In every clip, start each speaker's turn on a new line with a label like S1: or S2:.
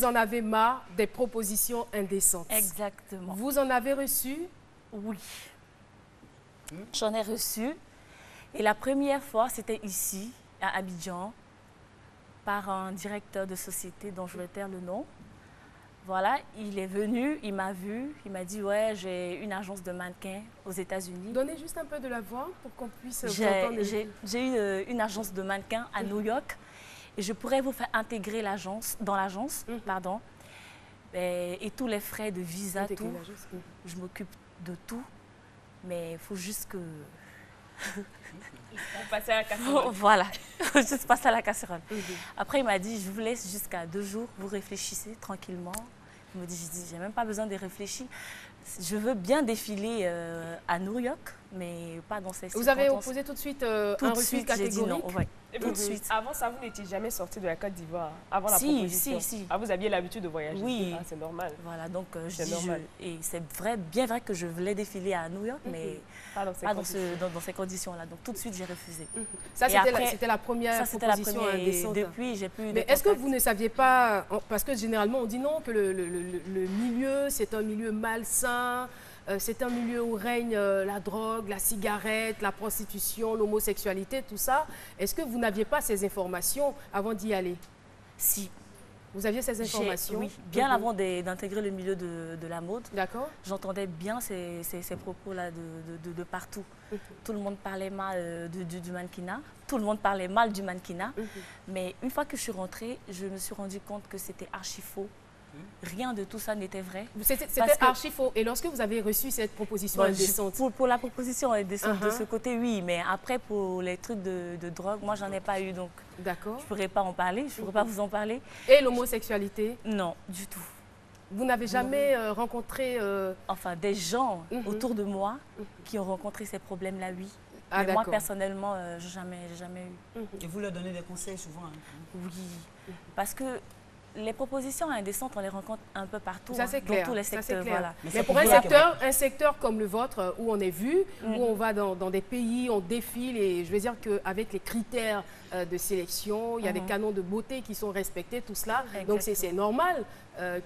S1: vous en avez marre des propositions indécentes.
S2: Exactement.
S1: Vous en avez reçu?
S2: Oui. J'en ai reçu. Et la première fois, c'était ici, à Abidjan, par un directeur de société dont je vais taire le nom. Voilà, il est venu, il m'a vu, il m'a dit « Ouais, j'ai une agence de mannequins aux États-Unis. »
S1: Donnez juste un peu de la voix pour qu'on puisse vous
S2: J'ai
S1: entendre.
S2: eu une agence de mannequins à New York et je pourrais vous faire intégrer dans l'agence, pardon, et tous les frais de visa,
S1: Intégrer
S2: tout.
S1: l'agence,
S2: Je m'occupe de tout, mais il faut juste que...
S3: Vous passez à la casserole.
S2: Voilà, il faut juste passer à la casserole. Après, il m'a dit, je vous laisse jusqu'à 2 jours, vous réfléchissez tranquillement. Je me dis, j'ai même pas besoin de réfléchir. Je veux bien défiler à New York, mais pas dans ces
S1: Vous avez
S2: circonstances.
S1: opposé tout de suite
S2: Tout
S1: un
S2: de
S1: refus
S2: suite, j'ai dit non.
S1: catégorique?
S2: Ouais.
S3: Et
S2: Tout de suite.
S3: Avant ça, vous n'étiez jamais sorti de la Côte d'Ivoire, avant la
S2: Si,
S3: proposition.
S2: si.
S3: Ah, vous aviez l'habitude de voyager.
S2: Oui.
S3: Ah, c'est normal.
S2: Voilà, donc
S3: C'est normal.
S2: et c'est bien vrai que je voulais défiler à New York, mais
S3: Pas dans ces
S2: pas
S3: conditions.
S2: dans ces conditions-là. Donc tout de suite, j'ai refusé.
S1: Ça,
S2: Et après,
S1: c'était la première
S2: Ça, c'était la
S1: proposition
S2: première. Et
S1: indécente.
S2: depuis, j'ai plus de
S1: Mais est-ce que
S2: contact.
S1: vous ne saviez pas, parce que généralement on dit non, que le milieu, c'est un milieu malsain, c'est un milieu où règne la drogue, la cigarette, la prostitution, l'homosexualité, tout ça. Est-ce que vous n'aviez pas ces informations avant d'y aller?
S2: Si.
S1: Vous aviez ces informations?
S2: Oui, bien avant d'intégrer le milieu de la mode.
S1: D'accord.
S2: J'entendais bien ces propos-là de partout. Tout le monde parlait mal du mannequinat. Tout le monde parlait mal du mannequinat. Mais une fois que je suis rentrée, je me suis rendu compte que c'était archi faux. Rien de tout ça n'était vrai.
S1: C'était
S2: Parce que-
S1: archi faux. Et lorsque vous avez reçu cette proposition indécente?
S2: Pour la proposition indécente de ce côté, oui. Mais après, pour les trucs de drogue, moi, j'en ai pas eu. Donc,
S1: D'accord.
S2: je ne pourrais pas en parler. Je ne pourrais pas vous en parler.
S1: Et l'homosexualité?
S2: Non, du tout.
S1: Vous n'avez jamais rencontré...
S2: Enfin, des gens autour de moi qui ont rencontré ces problèmes-là, oui.
S1: Ah,
S2: Mais moi,
S1: d'accord.
S2: personnellement, j'ai jamais eu.
S4: Et vous leur donnez des conseils souvent. Hein.
S2: Oui. Parce que les propositions indécentes, on les rencontre un peu partout.
S1: Ça, c'est clair.
S2: Dans tous les
S1: Ça, c'est
S2: secteurs.
S1: clair.
S2: Voilà.
S1: Mais pour un secteur comme le vôtre, où on est vu, où on va dans des pays, on défile, et je veux dire qu'avec les critères de sélection, il y a des canons de beauté qui sont respectés, tout cela. Donc c'est normal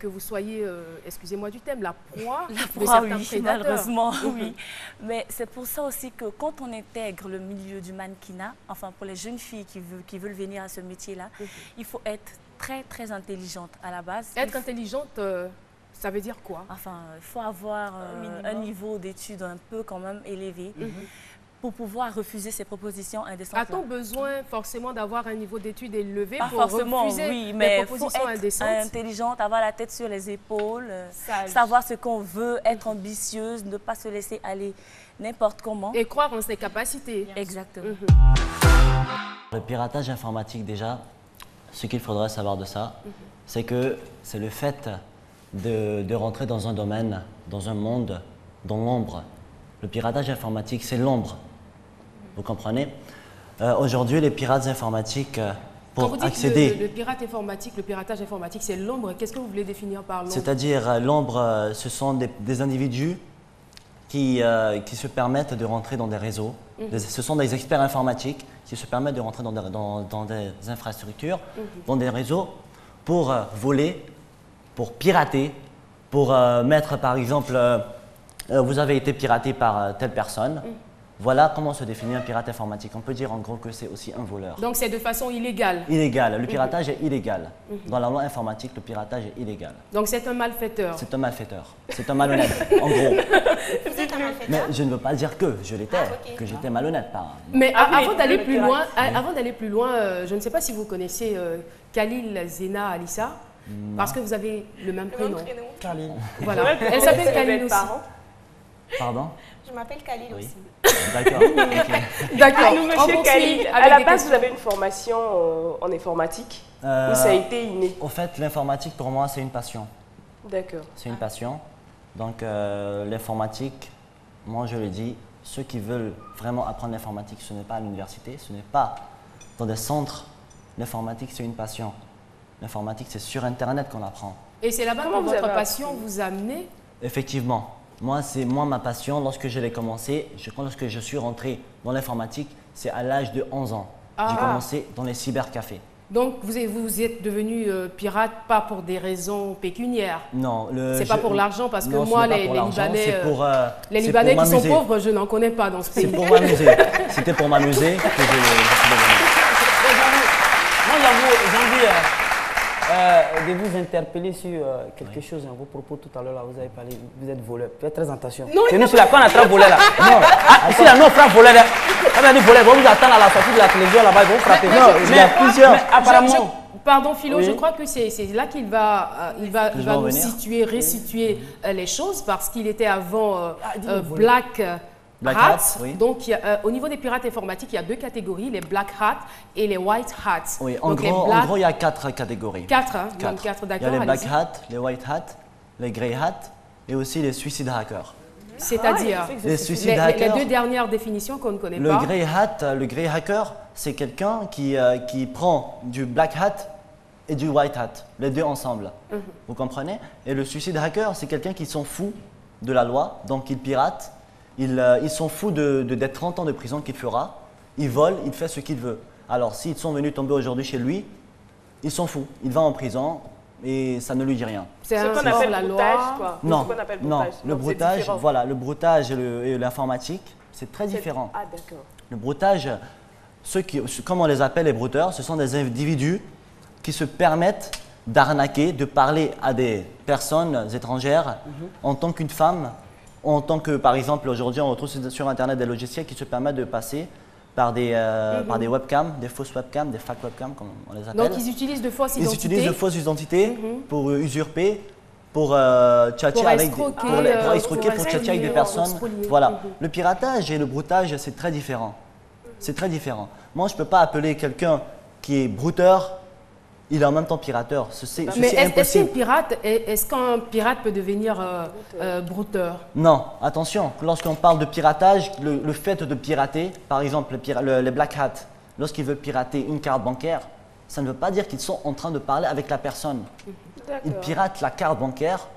S1: que vous soyez, excusez-moi du thème, la proie de certains
S2: Oui,
S1: prédateurs.
S2: malheureusement, oui. Mais c'est pour ça aussi que quand on intègre le milieu du mannequinat, enfin pour les jeunes filles qui veulent venir à ce métier-là, il faut être très, très intelligente à la base.
S1: Être intelligente, ça veut dire quoi?
S2: Enfin, il faut avoir un niveau d'études un peu quand même élevé pour pouvoir refuser ces propositions indécentes.
S1: A-t-on besoin forcément d'avoir un niveau d'études élevé
S2: Pas
S1: pour
S2: forcément,
S1: refuser
S2: oui,
S1: les
S2: mais il faut
S1: propositions
S2: être
S1: indécentes?
S2: intelligente, avoir la tête sur les épaules,
S3: Sage.
S2: savoir ce qu'on veut, être ambitieuse, ne pas se laisser aller n'importe comment.
S1: Et croire en ses capacités.
S2: Exactement.
S5: Le piratage informatique, déjà, ce qu'il faudrait savoir de ça, c'est que c'est le fait de rentrer dans un domaine, dans un monde, dans l'ombre. Le piratage informatique, c'est l'ombre. Vous comprenez? Aujourd'hui, les pirates informatiques,
S1: Quand vous
S5: pour
S1: dites
S5: accéder...
S1: le pirate informatique, le piratage informatique, c'est l'ombre. Qu'est-ce que vous voulez définir par l'ombre?
S5: C'est-à-dire, l'ombre, ce sont des individus qui se permettent de rentrer dans des réseaux. Ce sont des experts informatiques qui se permettent de rentrer dans des infrastructures, dans des réseaux, pour voler, pour pirater, pour mettre par exemple, vous avez été piraté par telle personne. Voilà comment se définit un pirate informatique. On peut dire en gros que c'est aussi un voleur.
S1: Donc c'est de façon illégale.
S5: Illégal. Le piratage est illégal. Dans la loi informatique, le piratage est illégal.
S1: Donc c'est un malfaiteur.
S5: C'est un malfaiteur. C'est un malhonnête, en gros.
S6: Vous êtes un malfaiteur?
S5: Mais je ne veux pas dire que je l'étais, que j'étais malhonnête.
S1: Mais avant d'aller plus loin,
S5: Oui.
S1: je ne sais pas si vous connaissez Khalil Zena Alissa, parce que vous avez le même prénom.
S5: Khalil.
S1: Voilà. Elle s'appelle
S3: Vous
S1: Khalil
S3: êtes
S1: aussi.
S3: parents?
S5: Pardon?
S6: Je m'appelle Khalil
S5: Oui.
S6: aussi.
S5: D'accord. Ok.
S1: D'accord.
S3: Nous,
S1: On
S3: monsieur
S1: continue
S3: Khalil,
S1: avec
S3: à la
S1: des
S3: base,
S1: questions.
S3: vous avez une formation en informatique ou ça a été inné?
S5: Au fait, l'informatique, pour moi, c'est une passion.
S3: D'accord.
S5: C'est une passion. Donc, l'informatique, moi, je le dis, ceux qui veulent vraiment apprendre l'informatique, ce n'est pas à l'université, ce n'est pas dans des centres. L'informatique, c'est une passion. L'informatique, c'est sur Internet qu'on apprend.
S1: Et c'est là-bas
S3: Comment
S1: que
S3: vous
S1: votre
S3: avez
S1: passion
S3: appris?
S1: vous a amené.
S5: Effectivement. Moi, c'est ma passion. Lorsque je l'ai commencé, lorsque je suis rentré dans l'informatique, c'est à l'âge de 11 ans. J'ai commencé dans les cybercafés.
S1: Donc, vous êtes devenu pirate pas pour des raisons pécuniaires.
S5: Non.
S1: C'est pas pour l'argent, parce que
S5: non,
S1: moi,
S5: les
S1: Libanais qui sont pauvres, je n'en connais pas dans ce pays.
S5: C'est pour m'amuser. C'était pour m'amuser que j'ai
S4: Moi, j'ai envie de vous interpeller sur quelque chose, vos propos tout à l'heure, vous avez parlé, vous êtes voleur. Faites très attention. C'est nous sur la quand on attrape voleur là. Non, ici là, nous on frappe voleur là. Quand on dit voleur, on vous attend à la sortie de la télévision là-bas, ils vont frapper.
S5: Non, il y a plusieurs.
S4: Mais apparemment.
S1: Pardon Philo,
S4: Oui.
S1: je crois que c'est là qu'il va, il va nous situer, resituer les choses, parce qu'il était avant Black Hat.
S5: Oui.
S1: Donc, au niveau des pirates informatiques, il y a 2 catégories, les Black Hat et les White Hat.
S5: Oui, en
S1: Donc,
S5: gros, il y a 4 catégories.
S1: 4, hein, même 4,
S5: Il y
S1: d'accord.
S5: a les Black
S1: allez-y.
S5: Hat, les White Hat, les Grey Hat et aussi les Suicide Hackers.
S1: C'est-à-dire,
S5: Les Suicide
S1: les
S5: Hackers.
S1: 2 dernières définitions qu'on ne connaît
S5: Le
S1: pas.
S5: Grey Hat, le Grey Hacker, c'est quelqu'un qui prend du Black Hat et du White Hat, les deux ensemble. Vous comprenez? Et le Suicide Hacker, c'est quelqu'un qui s'en fout de la loi, donc il pirate. Ils s'en fout d'être 30 ans de prison qu'il fera. Il vole, il fait ce qu'il veut. Alors, s'ils sont venus tomber aujourd'hui chez lui, il s'en fout. Il va en prison et ça ne lui dit rien.
S1: C'est
S3: Ce
S1: un
S3: qu'on appelle
S1: la
S3: broutage,
S1: loi.
S3: quoi.
S5: Non,
S3: Ce qu'on appelle
S5: non.
S3: broutage.
S5: Le
S3: Donc, c'est
S5: broutage,
S3: différent.
S5: voilà, le broutage et l'informatique, c'est très différent.
S3: Ah, d'accord.
S5: Le broutage, comme on les appelle les brouteurs, ce sont des individus qui se permettent d'arnaquer, de parler à des personnes étrangères en tant qu'une femme, en tant que, par exemple, aujourd'hui, on retrouve sur Internet des logiciels qui se permettent de passer par des webcams, des fausses webcams, des fake webcams, comme on les appelle.
S1: Donc, ils utilisent de fausses identités.
S5: Ils utilisent de fausses identités pour usurper, pour tchatcher
S1: Pour
S5: avec
S1: escroquer,
S5: pour escroquer, pour tchatcher avec des personnes.
S1: spolier.
S5: Voilà. Le piratage et le broutage, c'est très différent. C'est très différent. Moi, je ne peux pas appeler quelqu'un qui est brouteur, il est en même temps pirateur.
S1: Mais
S5: impossible.
S1: est-ce qu'un pirate peut devenir brouteur?
S5: Non, attention, lorsqu'on parle de piratage, le fait de pirater, par exemple les Black Hat, lorsqu'ils veulent pirater une carte bancaire, ça ne veut pas dire qu'ils sont en train de parler avec la personne. Ils piratent la carte bancaire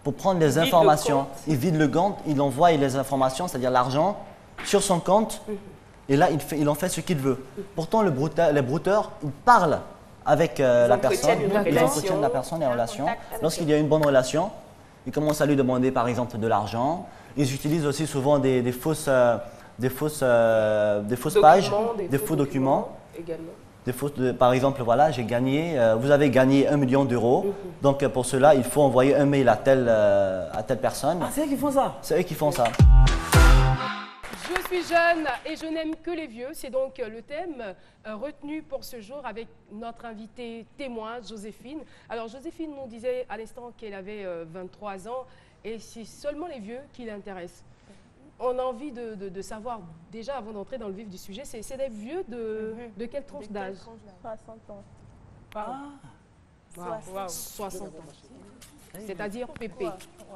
S5: pour prendre les informations. Ils vident le compte, ils envoient les informations, c'est-à-dire l'argent, sur son compte, et là, il en fait ce qu'il veut. Pourtant, les brouteurs, ils parlent avec la personne, ils entretiennent la personne, les relations. Lorsqu'il y a une bonne relation, ils commencent à lui demander par exemple de l'argent. Ils utilisent aussi souvent des fausses pages, des faux documents.
S3: Également.
S5: Par exemple, voilà, j'ai gagné, vous avez gagné 1 million d'euros. Donc pour cela, il faut envoyer un mail à telle personne.
S4: Ah, c'est eux qui font ça?
S5: C'est eux qui font ça.
S1: Je suis jeune et je n'aime que les vieux. C'est donc le thème retenu pour ce jour avec notre invitée témoin, Joséphine. Alors, Joséphine nous disait à l'instant qu'elle avait 23 ans et c'est seulement les vieux qui l'intéressent. On a envie de savoir, déjà avant d'entrer dans le vif du sujet, c'est des vieux de quelle tranche d'âge?
S6: 60 ans.
S1: Wow, 60 ans. C'est-à-dire Pépé.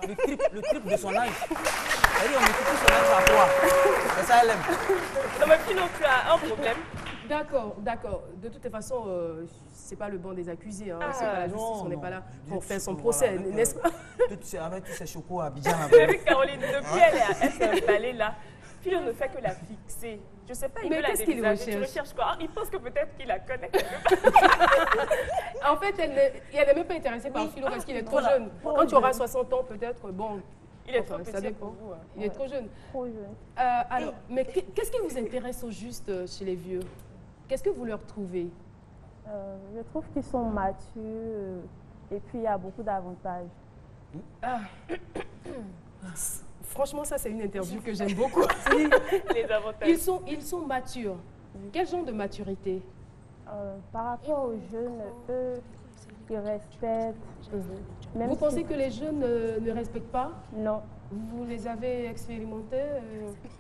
S4: Le triple de son âge. C'est-à-dire, on écoute son âge à 3. C'est ça, elle aime.
S3: Non, mais sinon, tu as un problème.
S1: D'accord, d'accord. De toute façon, c'est pas le banc des accusés. Hein. C'est pas la justice, on n'est pas là pour faire son procès, n'est-ce pas?
S4: Avec tous ces chocos à Abidjan.
S3: J'ai vu Caroline, depuis elle s'est installée là. Philo ne fait que la fixer. Je sais pas, il
S1: Mais
S3: veut la
S1: qu'est-ce qu'il
S3: dévisager. Tu
S1: recherche?
S3: recherches quoi? Il pense que peut-être qu'il la connaît.
S1: En fait, elle n'est même pas intéressée par Philo parce qu'il est trop jeune. Quand tu auras 60 ans, peut-être, bon,
S3: Il est trop
S1: ça
S3: petit
S1: dépend.
S3: pour vous.
S1: Il est trop jeune.
S6: Trop jeune.
S1: Alors, mais qu'est-ce qui vous intéresse au juste chez les vieux? Qu'est-ce que vous leur trouvez?
S6: Je trouve qu'ils sont matures et puis il y a beaucoup d'avantages.
S1: Franchement, ça, c'est une interview que j'aime beaucoup.
S3: Les avantages.
S1: Ils sont matures. Quel genre de maturité?
S6: Par rapport aux jeunes, eux, ils respectent. Même
S1: Vous
S6: si-
S1: pensez que les jeunes ne respectent pas?
S6: Non.
S1: Vous les avez expérimentés?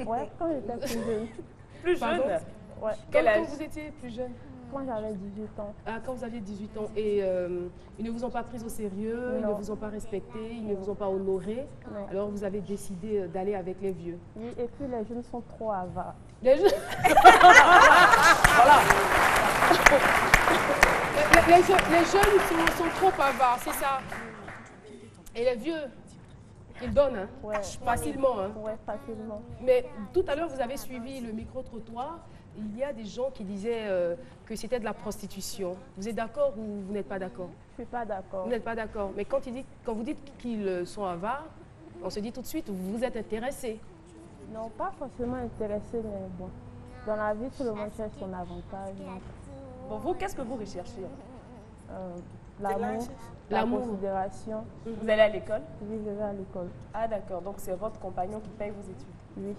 S6: Ouais, quand j'étais plus jeune.
S3: Plus
S1: Pardon?
S3: jeune.
S6: Ouais,
S3: Quel âge?
S1: Quand vous étiez plus jeune?
S6: quand j'avais 18 ans.
S1: Quand vous aviez 18 ans et ils ne vous ont pas pris au sérieux, ils ne
S6: Non.
S1: vous ont pas respecté, ils ne vous ont pas honoré,
S6: Non.
S1: alors vous avez décidé d'aller avec les vieux.
S6: Oui, et puis les jeunes sont trop avares.
S1: Les jeunes... les jeunes sont trop avares, c'est ça. Et les vieux, ils donnent hein,
S6: Ouais.
S1: facilement. Hein.
S6: Ouais, facilement.
S1: Mais tout à l'heure, vous avez suivi le micro-trottoir il y a des gens qui disaient que c'était de la prostitution. Vous êtes d'accord ou vous n'êtes pas d'accord?
S6: Je ne suis pas d'accord.
S1: Vous n'êtes pas d'accord. Mais quand vous dites qu'ils sont avares, on se dit tout de suite, vous vous êtes intéressé.
S6: Non, pas forcément intéressé, mais bon. Dans la vie, tout le monde cherche son avantage. Donc,
S3: Bon, vous, qu'est-ce que vous recherchez?
S6: l'amour, la
S1: L'amour.
S6: considération.
S3: Vous allez à l'école?
S6: Oui, je vais à l'école.
S3: Ah d'accord, donc c'est votre compagnon qui paye vos études?
S6: Oui.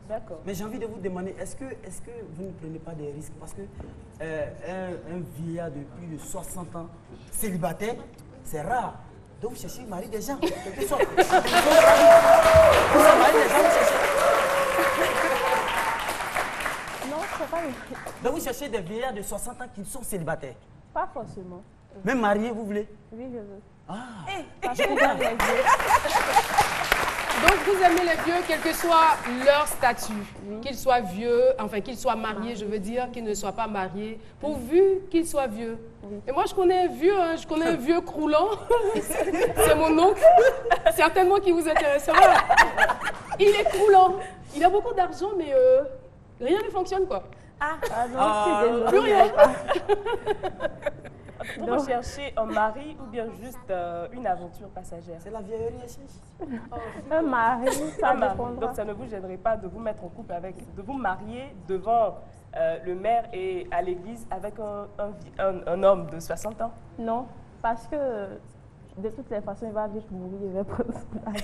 S3: D'accord.
S4: Mais j'ai envie de vous demander, est-ce que vous ne prenez pas des risques? Parce que un vieillard de plus de 60 ans, célibataire, c'est rare. Donc vous cherchez le mari des gens. Quelque sorte. Vous cherchez le mari des gens, vous cherchez.
S6: Non, c'est pas...
S4: Donc vous cherchez des vieillards de 60 ans qui sont célibataires.
S6: Pas forcément.
S4: Même mariés, vous voulez?
S6: Oui, je veux.
S4: Ah.
S6: Parce que j'aime les vieux.
S1: Donc vous aimez les vieux, quel que soit leur statut, qu'ils soient vieux, enfin qu'ils soient mariés, je veux dire, qu'ils ne soient pas mariés, pourvu qu'ils soient vieux. Et moi je connais un vieux, hein, je connais un vieux croulant, c'est mon oncle, certainement qui vous intéressera. Il est croulant, il a beaucoup d'argent, mais rien ne fonctionne quoi.
S6: Ah non, je suis désolée.
S1: Plus rien.
S3: Vous recherchez un mari ou bien juste une aventure passagère?
S4: C'est la vieillerie, ici.
S6: Un mari, ça
S3: Un mari.
S6: dépendra.
S3: Donc ça ne vous gênerait pas de vous mettre en couple avec, de vous marier devant le maire et à l'église avec un homme de 60 ans?
S6: Non, parce que de toutes les façons, il va vite mourir. Il va prendre son âge.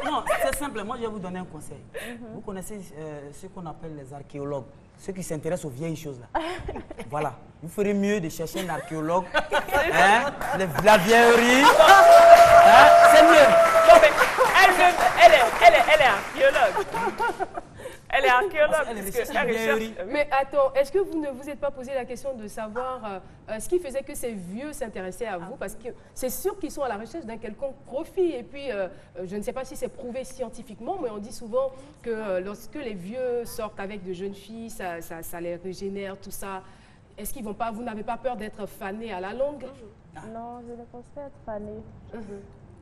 S4: Non, c'est simple. Moi, je vais vous donner un conseil. Vous connaissez ce qu'on appelle les archéologues, ceux qui s'intéressent aux vieilles choses là. Voilà. Vous ferez mieux de chercher un archéologue. Hein, la vieillerie. Hein, c'est mieux.
S3: Non, mais elle est archéologue. Elle est archéologue.
S4: Elle
S3: puisque
S4: recherche la
S3: elle
S4: vieillerie.
S3: recherche-
S1: Mais attends, est-ce que vous ne vous êtes pas posé la question de savoir ce qui faisait que ces vieux s'intéressaient à vous? Parce que c'est sûr qu'ils sont à la recherche d'un quelconque profit. Et puis, je ne sais pas si c'est prouvé scientifiquement, mais on dit souvent que lorsque les vieux sortent avec de jeunes filles, ça les régénère, tout ça. Est-ce qu'ils vont pas, vous n'avez pas peur d'être fané à la longue?
S6: Non, je ne pense pas être fanée.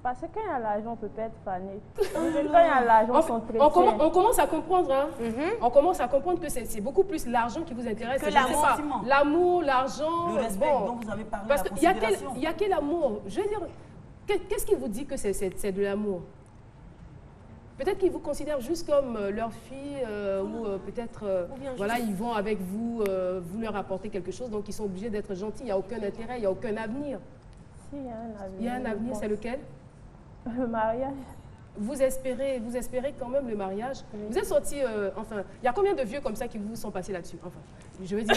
S6: Parce que quand il y a l'argent, on peut pas être fané. Quand il y a l'argent, on s'entretient.
S1: On commence à comprendre, hein. On commence à comprendre que c'est beaucoup plus l'argent qui vous intéresse.
S4: Que
S1: je sais pas,
S4: l'amour.
S1: L'amour, l'argent.
S4: Le respect dont vous avez parlé,
S1: Parce
S4: la
S1: qu'il y a
S4: considération.
S1: quel amour? Je veux dire, qu'est-ce qui vous dit que c'est de l'amour? Peut-être qu'ils vous considèrent juste comme leur fille ou peut-être, voilà, ils vont avec vous, vous leur apporter quelque chose, donc ils sont obligés d'être gentils. Il n'y a aucun intérêt, il n'y a aucun avenir.
S6: Si, il y a un avenir.
S1: Il y a un avenir, c'est lequel?
S6: Le mariage.
S1: Vous espérez quand même le mariage. Vous êtes sorti, enfin, il y a combien de vieux comme ça qui vous sont passés là-dessus? Enfin, je veux dire...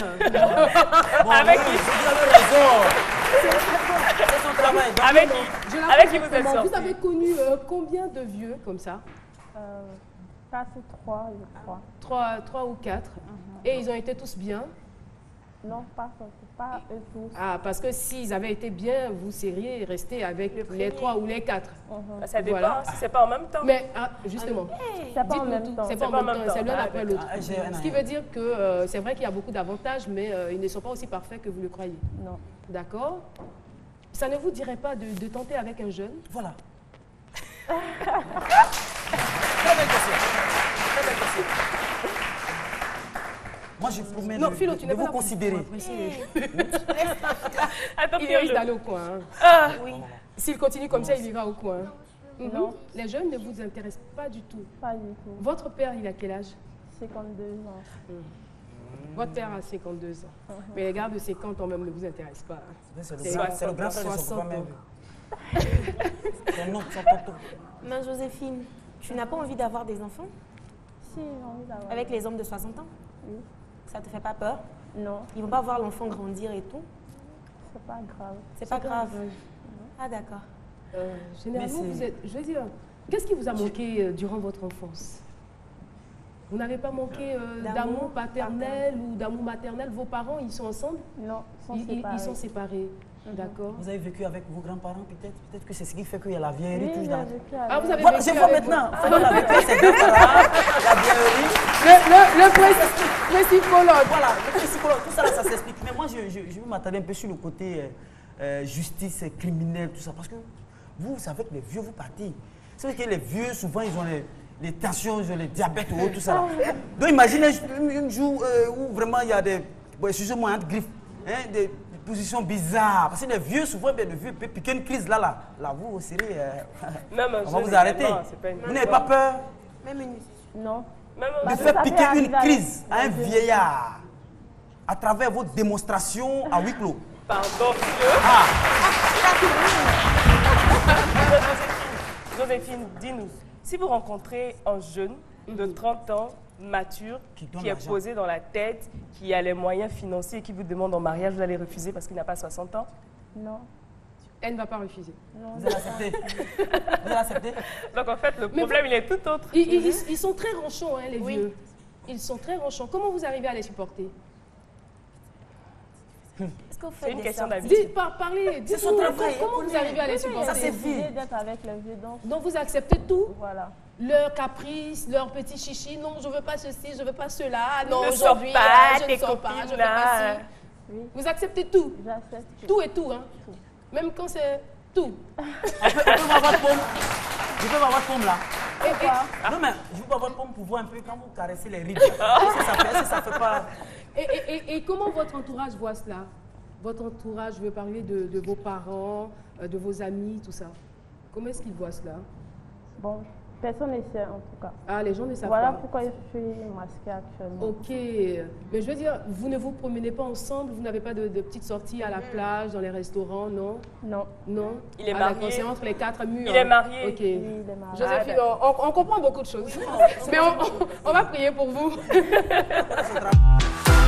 S4: Bon,
S3: Avec
S4: oui,
S3: qui?
S4: vous avez raison. C'est son travail. Donc,
S3: Avec qui?
S1: Je la
S3: Avec
S1: pose
S3: qui vous êtes
S1: simplement.
S3: sorti?
S1: Vous avez connu combien de vieux comme ça?
S6: 4 ou 3, je crois.
S1: 3 ou 4. Et ils ont été tous bien?
S6: Non, pas eux tous.
S1: Ah, parce que s'ils avaient été bien, vous seriez resté avec les 3 ou les 4.
S3: Bah, ça dépend,
S1: Voilà.
S3: si c'est pas en même temps.
S1: Mais justement,
S6: C'est pas en
S1: dites-nous
S6: même
S1: tout.
S6: temps.
S1: C'est pas en même temps, c'est l'un
S3: Ah,
S1: après l'autre.
S4: Ah, j'ai un
S1: Ce qui veut dire que c'est vrai qu'il y a beaucoup d'avantages, mais ils ne sont pas aussi parfaits que vous le croyez.
S6: Non.
S1: D'accord? Ça ne vous dirait pas de tenter avec un jeune?
S4: Voilà. Très belle question. Très belle question. Moi, je promets
S1: Non,
S4: de,
S1: Philo,
S4: de-
S1: tu
S4: de
S1: n'es pas
S4: vous
S1: là pour
S4: considérer.
S1: apprécier.
S3: Attends,
S1: Il risque d'aller au coin. hein. S'il continue comme ça, il ira au coin.
S6: Non.
S1: Les jeunes ne vous intéressent pas du tout.
S6: Pas du tout.
S1: Votre père, il a quel âge?
S6: 52 ans.
S1: Votre père a 52 ans. Mais les gars de 50 ans même ne vous intéressent pas.
S4: C'est
S1: C'est
S4: le grand frère de son
S1: 60
S4: papa même.
S1: ans.
S4: Son nom, son tonton.
S7: Mais Joséphine, tu n'as pas envie d'avoir des enfants
S6: Si, j'ai envie d'avoir.
S7: avec les hommes de 60 ans?
S6: Oui.
S7: Ça te fait pas peur?
S6: Non,
S7: Ils vont pas voir l'enfant grandir et tout?
S6: c'est pas grave.
S7: C'est pas grave. Ah d'accord.
S1: Généralement,
S4: Mais
S1: vous êtes... Je veux dire, qu'est-ce qui vous a manqué durant votre enfance? Vous n'avez pas manqué d'amour paternel ou d'amour maternel? Vos parents, ils sont ensemble?
S6: Non,
S1: Ils sont séparés. D'accord.
S4: Vous avez vécu avec vos grands-parents peut-être? Peut-être que c'est ce qui fait qu'il y a la vieillerie
S6: Oui,
S4: toujours
S6: j'ai
S4: dans...
S6: vécu
S1: Ah,
S6: avec.
S1: vous avez
S4: Voilà,
S1: vécu
S4: je vois
S1: avec-
S4: maintenant. Fabien a vécu avec ses grands-parents, la vieillerie.
S1: Le psychologue.
S4: Voilà, le psychologue, tout ça, là, ça s'explique. Mais moi, je veux m'attarder un peu sur le côté justice criminelle, tout ça. Parce que vous savez que les vieux, vous partez. C'est vrai que les vieux, souvent, les tensions, les diabètes ou tout ça. Là. Donc imaginez un jour où vraiment il y a des, bon, excusez-moi, hein, griffes, hein, des positions bizarres. Parce que les vieux, souvent, les vieux peuvent piquer une crise là, vous serez, on va vous arrêter. Vous n'avez pas peur?
S7: Même une...
S6: Non.
S4: De faire piquer une crise à un vieillard à travers vos démonstrations à huis clos.
S3: Pardon, Joséphine, dis-nous, si vous rencontrez un jeune de 30 ans, mature, qui est posé dans la tête, qui a les moyens financiers et qui vous demande en mariage, vous allez refuser parce qu'il n'a pas 60 ans?
S6: Non.
S1: Elle ne va pas refuser.
S6: Non.
S4: Vous allez accepter? Vous allez accepter?
S3: Donc en fait, le problème, il est tout autre.
S1: Ils sont très ronchons, hein, les vieux. Ils sont très ronchons. Comment vous arrivez à les supporter?
S3: C'est une question d'habitude.
S1: Parlez, dites-nous, comment vous arrivez à les supporter?
S6: Ça c'est d'être avec les vieux,
S1: donc vous acceptez tout?
S6: Voilà.
S1: Leurs caprices, leurs petits chichis, non, je veux pas ceci, je veux pas cela, non,
S3: ne
S1: aujourd'hui,
S3: sors pas,
S1: je
S3: tes
S1: ne sors pas,
S3: copines
S1: je veux pas
S3: là.
S1: ci.
S6: Oui.
S1: Vous acceptez tout?
S6: J'accepte
S1: Tout et tout, hein? Même quand c'est tout.
S4: On peut voir votre paume. Je peux voir votre paume là. Non mais je veux voir votre paume pour voir un peu quand vous caressez les rides. Est-ce que ça fait pas...
S1: Et comment votre entourage voit cela? Votre entourage, je veux parler de vos parents, de vos amis, tout ça. Comment est-ce qu'ils voient cela?
S6: Bon, personne ne sait en tout cas.
S1: Ah, les gens ne savent
S6: Voilà
S1: pas.
S6: pourquoi je suis masquée actuellement.
S1: Ok. Mais je veux dire, vous ne vous promenez pas ensemble? Vous n'avez pas de petites sorties à la plage, dans les restaurants, non?
S6: Non.
S1: Non?
S3: Il est
S1: d'accord,
S3: marié.
S1: c'est entre les 4 murs.
S3: Il est marié.
S1: Ok.
S6: Oui, il est marié.
S1: Joséphine, on comprend beaucoup de choses. Mais on va prier pour vous.